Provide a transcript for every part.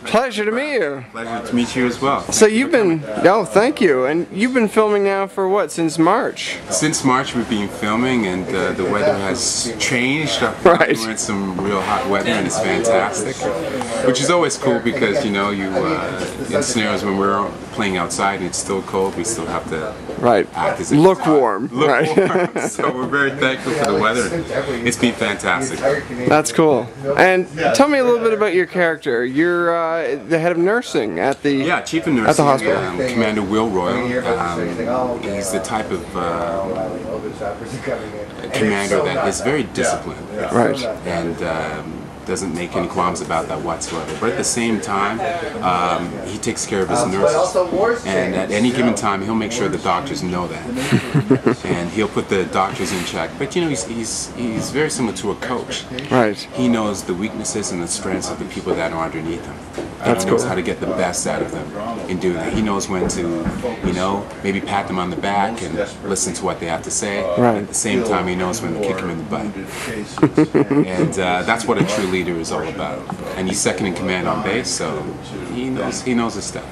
Pleasure to meet you. Pleasure to meet you as well. So you've been, oh, thank you. And you've been filming now for what, since March? Since March we've been filming, and the weather has changed. Right. We're in some real hot weather, and it's fantastic. Which is always cool because, you know, in scenarios when we're playing outside and it's still cold, we still have to act as if look it's hot. warm. Look right. warm. So we're very thankful for the weather. It's been fantastic. That's cool. And tell me a little bit about your character. You're the head of nursing at the chief of nursing at the hospital. Commander Will Royal. He's the type of commander that is very disciplined, right, and doesn't make any qualms about that whatsoever. But at the same time, he takes care of his nurses, and at any given time he'll make sure the doctors know that, and he'll put the doctors in check. But you know, he's very similar to a coach. Right. He knows the weaknesses and the strengths of the people that are underneath him. That's He knows cool. how to get the best out of them in doing that. He knows when to, you know, maybe pat them on the back and listen to what they have to say. Right. At the same time, he knows when to kick them in the butt. And that's what a true leader is all about. And he's second in command on base, so he knows his stuff.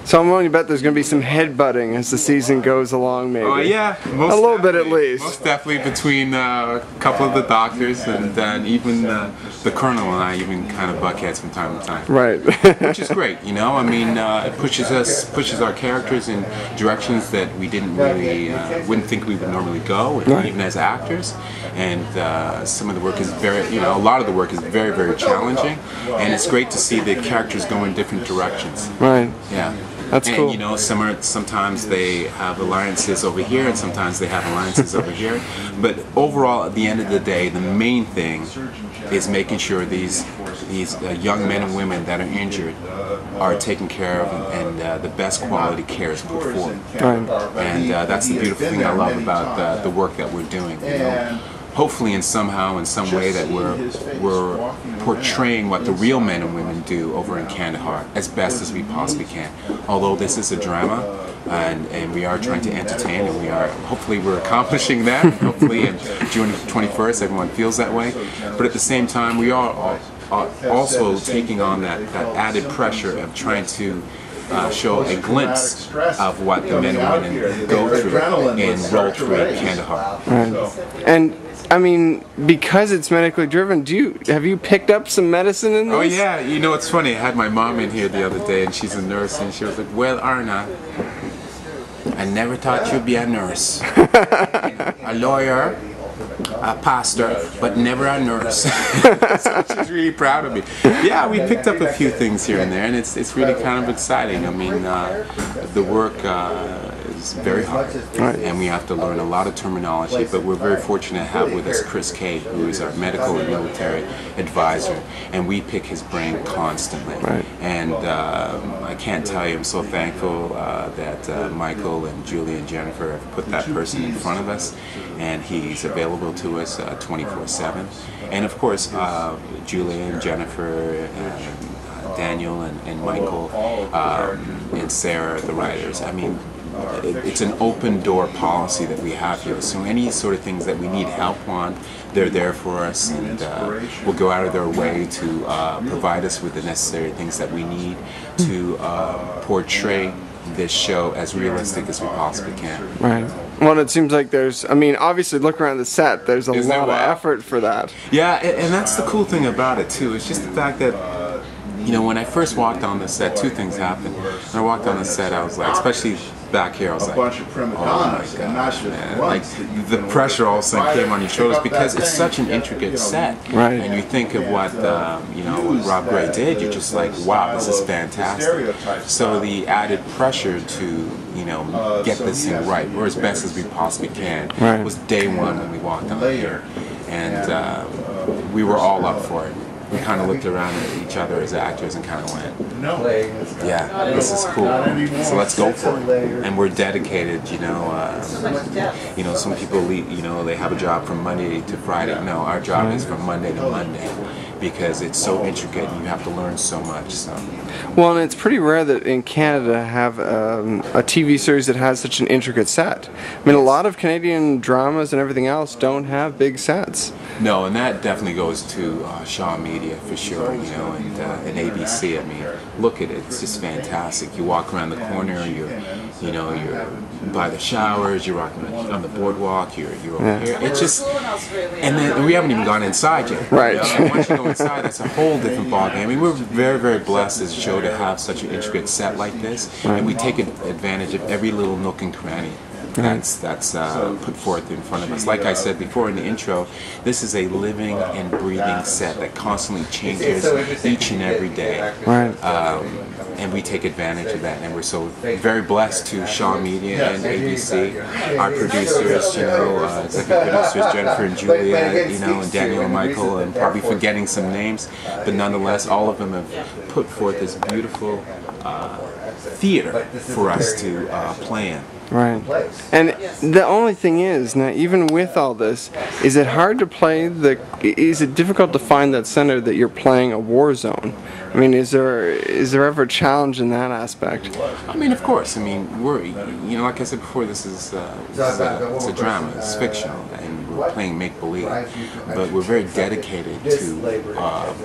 So I'm willing to bet there's going to be some headbutting as the season goes along, maybe. Oh yeah, a little bit at least. Most definitely between a couple of the doctors and even the colonel and I even kind of buck heads from time to time. Right. Which is great, you know. I mean, it pushes our characters in directions that we didn't really wouldn't think we would normally go, even as actors. And some of the work is a lot of the work is very, very challenging, and it's great to see the characters go in different directions. Right. Yeah. That's and, cool. You know, sometimes they have alliances over here, and sometimes they have alliances over here. But overall, at the end of the day, the main thing is making sure these young men and women that are injured are taken care of, and the best quality care is put forward. Right. And that's the beautiful thing I love about the work that we're doing. You know, hopefully, in some way, that we're portraying what the real men and women do over in Kandahar as best as we possibly can. Although this is a drama, and we are trying to entertain, and hopefully we're accomplishing that. Hopefully, in June 21st, everyone feels that way. But at the same time, we are also taking on that added pressure of trying to show a glimpse of what the men and women go through in roll through Kandahar. Right. And I mean, because it's medically driven, have you picked up some medicine in this? Oh yeah, you know, it's funny. I had my mom in here the other day, and she's a nurse, and she was like, "Well, Arna, I never thought you'd be a nurse, a lawyer, a pastor, but never a nurse." So she's really proud of me. Yeah, we picked up a few things here and there, and it's really kind of exciting. I mean, the work is very hard, and we have to learn a lot of terminology, but we're very fortunate to have with us Chris Cade, who is our medical and military advisor, and we pick his brain constantly. Right. And I can't tell you, I'm so thankful that Michael and Julie and Jennifer have put that person in front of us, and he's available to us 24/7. And of course, Julie and Jennifer and Daniel and Michael and Sarah, the writers. I mean, it's an open door policy that we have here. So any sort of things that we need help on, they're there for us, and will go out of their way to provide us with the necessary things that we need to portray this show as realistic as we possibly can. Right. Well, it seems like I mean, obviously, look around the set. There's a lot of effort for that. Yeah, and that's the cool thing about it too. It's just the fact that, you know, when I first walked on the set, two things happened. When I walked on the set, I was like, especially back here, I was like, oh my God, man. Like, the pressure all of a sudden came on your shoulders because it's such an intricate set. Right. And you think of what, you know, what Rob Gray did, you're just like, wow, this is fantastic. So the added pressure to, you know, get this thing right, or as best as we possibly can, was day one when we walked on here. And we were all up for it. We kind of looked around at each other as actors and kind of went, yeah, this is cool, so let's go for it. And we're dedicated, you know, some people leave, you know, they have a job from Monday to Friday. No, our job is from Monday to Monday. because it's so intricate and you have to learn so much. So. Well, and it's pretty rare that in Canada to have a TV series that has such an intricate set. I mean, a lot of Canadian dramas and everything else don't have big sets. No, and that definitely goes to Shaw Media for sure, you know, and ABC. I mean, look at it; it's just fantastic. You walk around the corner, you're by the showers, you're walking on the boardwalk, you're over here. It's just, and then we haven't even gone inside yet. Right. You know? Once you go inside, that's a whole different ballgame. I mean, we're very, very blessed as a show to have such an intricate set like this, and we take advantage of every little nook and cranny that's put forth in front of us. Like I said before in the intro, this is a living and breathing set that constantly changes each and every day. Right. And we take advantage of that, and we're so very blessed to Shaw Media and ABC, our producers, you know, executive producers Jennifer and Julia, you know, and Daniel and Michael, and probably forgetting some names, but nonetheless, all of them have put forth this beautiful theater for us to play in. Right. And the only thing is, now even with all this, is it hard to play is it difficult to find that center that you're playing a Warzone? I mean, is there ever a challenge in that aspect? I mean, of course. I mean, we're, you know, like I said before, it's a drama, it's fictional, and we're playing make-believe, but we're very dedicated to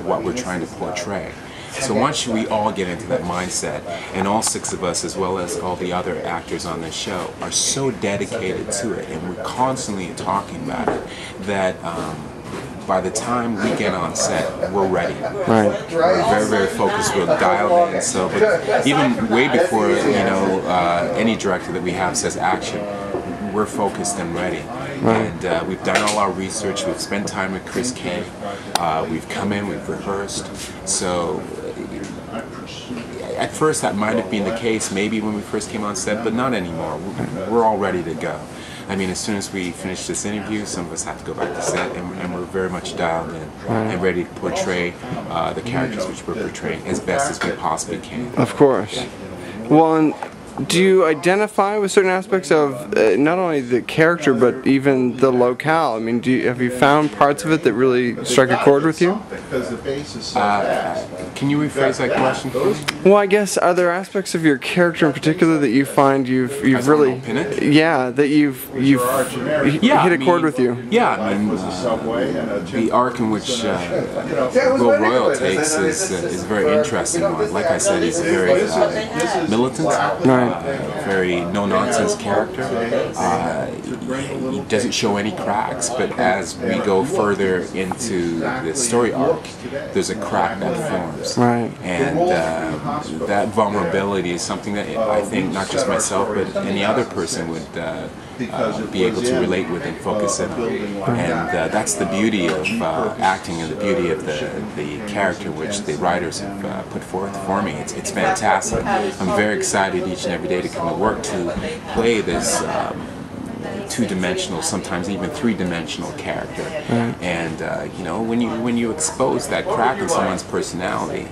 what we're trying to portray. So once we all get into that mindset, and all 6 of us, as well as all the other actors on this show, are so dedicated to it, and we're constantly talking about it, that by the time we get on set, we're ready. Right. We're very, very focused. We're dialed in. So, but even way before, you know, any director that we have says action, we're focused and ready. Right. And we've done all our research. We've spent time with Chris Kay. We've come in. We've rehearsed. So. At first that might have been the case maybe when we first came on set, but not anymore. We're all ready to go. I mean, as soon as we finish this interview, some of us have to go back to set, and we're very much dialed in and ready to portray the characters which we're portraying as best as we possibly can. Of course. Well, and do you identify with certain aspects of not only the character but even the locale? I mean, have you found parts of it that really strike a chord with you? Can you rephrase that question, please? Well, I guess are there aspects of your character in particular that you find you've really, Arnold Pinnock? Yeah, that you've hit a chord with you? Yeah, I mean, the arc in which Will Royal takes is a very interesting one. Like I said, he's a very militant. Right. Very no-nonsense character. He doesn't show any cracks, but as we go further into the story arc, there's a crack that forms. Right. And that vulnerability is something that I think not just myself, but any other person would be able to relate with and focus in on. And that's the beauty of acting, and the beauty of the character which the writers have put forth for me. It's fantastic. I'm very excited each and every day to come to work to play this two-dimensional, sometimes even three-dimensional character. And you know, when you expose that crack in someone's personality,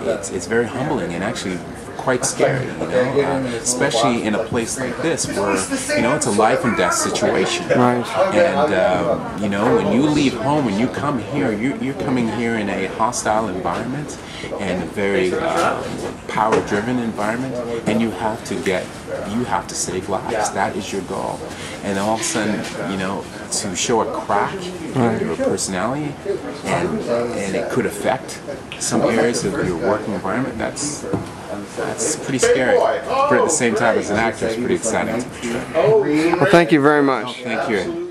it's very humbling and actually quite scary, you know, especially in a place like this where, you know, it's a life and death situation. Right. And you know, when you leave home, when you come here, you're coming here in a hostile environment and a very power-driven environment, and you have to save lives. That is your goal. And all of a sudden, you know, to show a crack in your personality, and it could affect some areas of your working environment, that's pretty scary. But at the same time, as an actor, it's pretty exciting to portray. Well, thank you very much. Thank you.